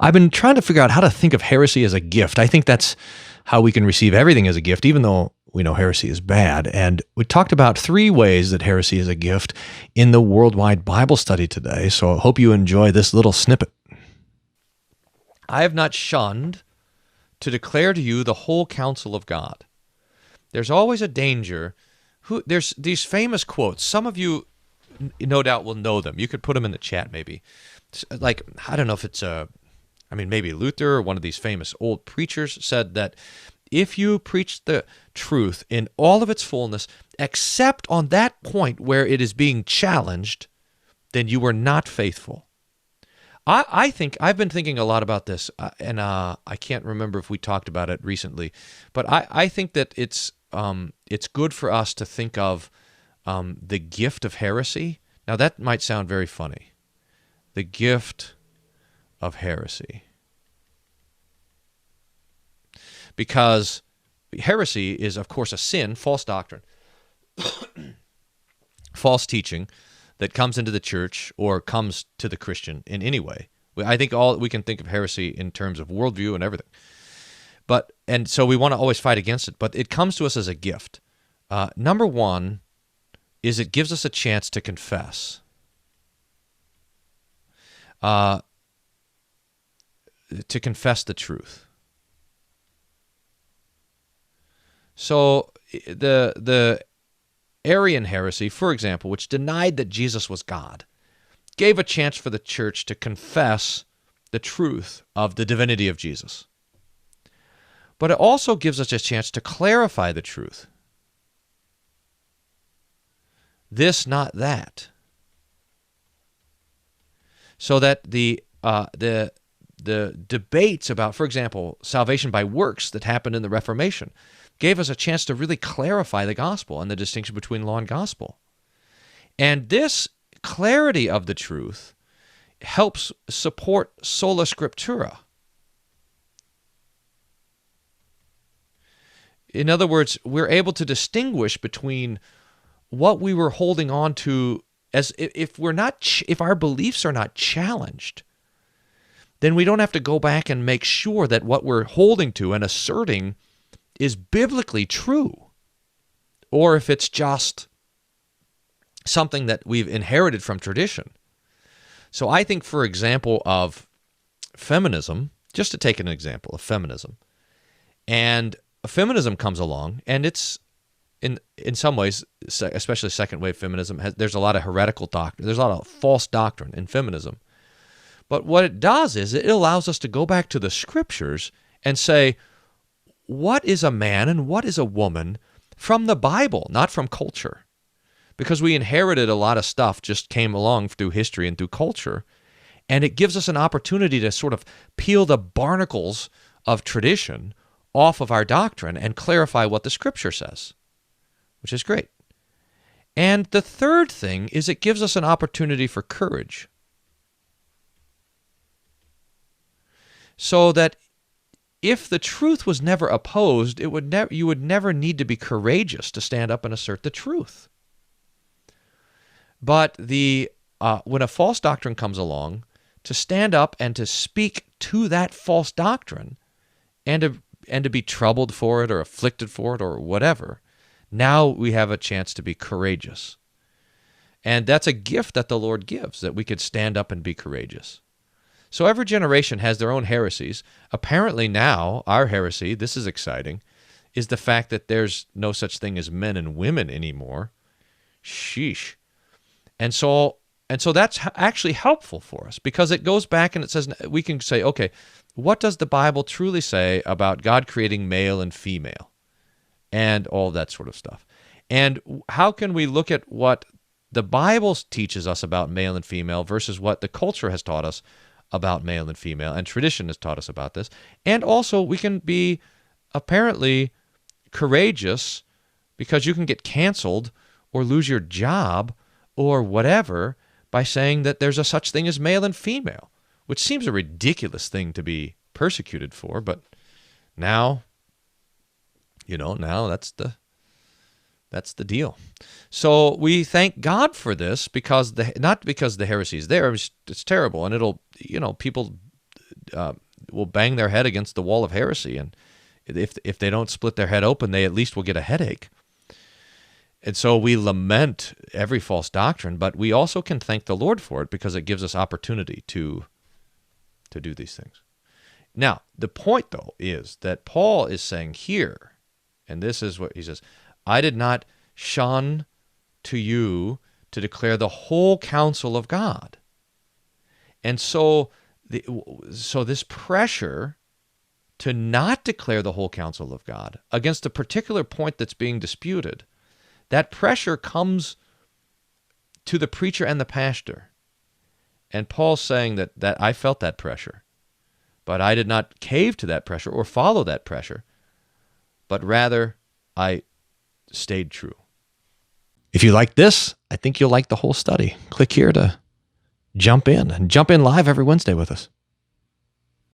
I've been trying to figure out how to think of heresy as a gift. I think that's how we can receive everything as a gift, even though we know heresy is bad. And we talked about 3 ways that heresy is a gift in the Worldwide Bible Study today. So I hope you enjoy this little snippet. I have not shunned to declare to you the whole counsel of God. There's always a danger. There's these famous quotes. Some of you, no doubt, will know them. You could put them in the chat, maybe. Like, I don't know if it's maybe Luther or one of these famous old preachers said that if you preach the truth in all of its fullness, except on that point where it is being challenged, then you were not faithful. I think I've been thinking a lot about this, and I can't remember if we talked about it recently, but I think that it's good for us to think of the gift of heresy. Now that might sound very funny. The gift of heresy. Because heresy is, of course, a sin, false doctrine, false teaching that comes into the church or comes to the Christian in any way. I think we can think of heresy in terms of worldview and everything. And so we want to always fight against it, but it comes to us as a gift. Number one is it gives us a chance to confess. To confess the truth. So the Arian heresy, for example, which denied that Jesus was God, gave a chance for the church to confess the truth of the divinity of Jesus. But it also gives us a chance to clarify the truth. This, not that. So that the debates about, for example, salvation by works that happened in the Reformation gave us a chance to really clarify the gospel and the distinction between law and gospel. And this clarity of the truth helps support sola scriptura. In other words, we're able to distinguish between what we were holding on to as if our beliefs are not challenged, then we don't have to go back and make sure that what we're holding to and asserting is biblically true, or if it's just something that we've inherited from tradition. So I think, for example, of feminism, just to take an example of feminism, and feminism comes along, and it's in some ways, especially second wave feminism, there's a lot of heretical doctrine, there's a lot of false doctrine in feminism. But what it does is it allows us to go back to the scriptures and say, what is a man and what is a woman from the Bible, not from culture? Because we inherited a lot of stuff, just came along through history and through culture, and it gives us an opportunity to sort of peel the barnacles of tradition off of our doctrine and clarify what the scripture says, which is great. And the third thing is it gives us an opportunity for courage. So that if the truth was never opposed, you would never need to be courageous to stand up and assert the truth. But when a false doctrine comes along, to stand up and to speak to that false doctrine and to be troubled for it or afflicted for it or whatever, now we have a chance to be courageous. And that's a gift that the Lord gives, that we could stand up and be courageous. So every generation has their own heresies. Apparently now, our heresy, this is exciting, is the fact that there's no such thing as men and women anymore. Sheesh. And so that's actually helpful for us, because it goes back and it says, we can say, okay, what does the Bible truly say about God creating male and female and all that sort of stuff? And how can we look at what the Bible teaches us about male and female versus what the culture has taught us about male and female, and tradition has taught us about this? And also we can be apparently courageous, because you can get canceled or lose your job or whatever by saying that there's a such thing as male and female, which seems a ridiculous thing to be persecuted for, but now, now that's the deal. So we thank God for this, because not because the heresy is there, it's terrible, and it'll, people will bang their head against the wall of heresy, and if they don't split their head open, they at least will get a headache. And so we lament every false doctrine, but we also can thank the Lord for it because it gives us opportunity to do these things. Now, the point, though, is that Paul is saying here, and this is what he says, I did not shun to you to declare the whole counsel of God. And so this pressure to not declare the whole counsel of God against a particular point that's being disputed, that pressure comes to the preacher and the pastor. And Paul's saying that I felt that pressure, but I did not cave to that pressure or follow that pressure, but rather I stayed true. If you like this, I think you'll like the whole study. Click here to jump in live every Wednesday with us.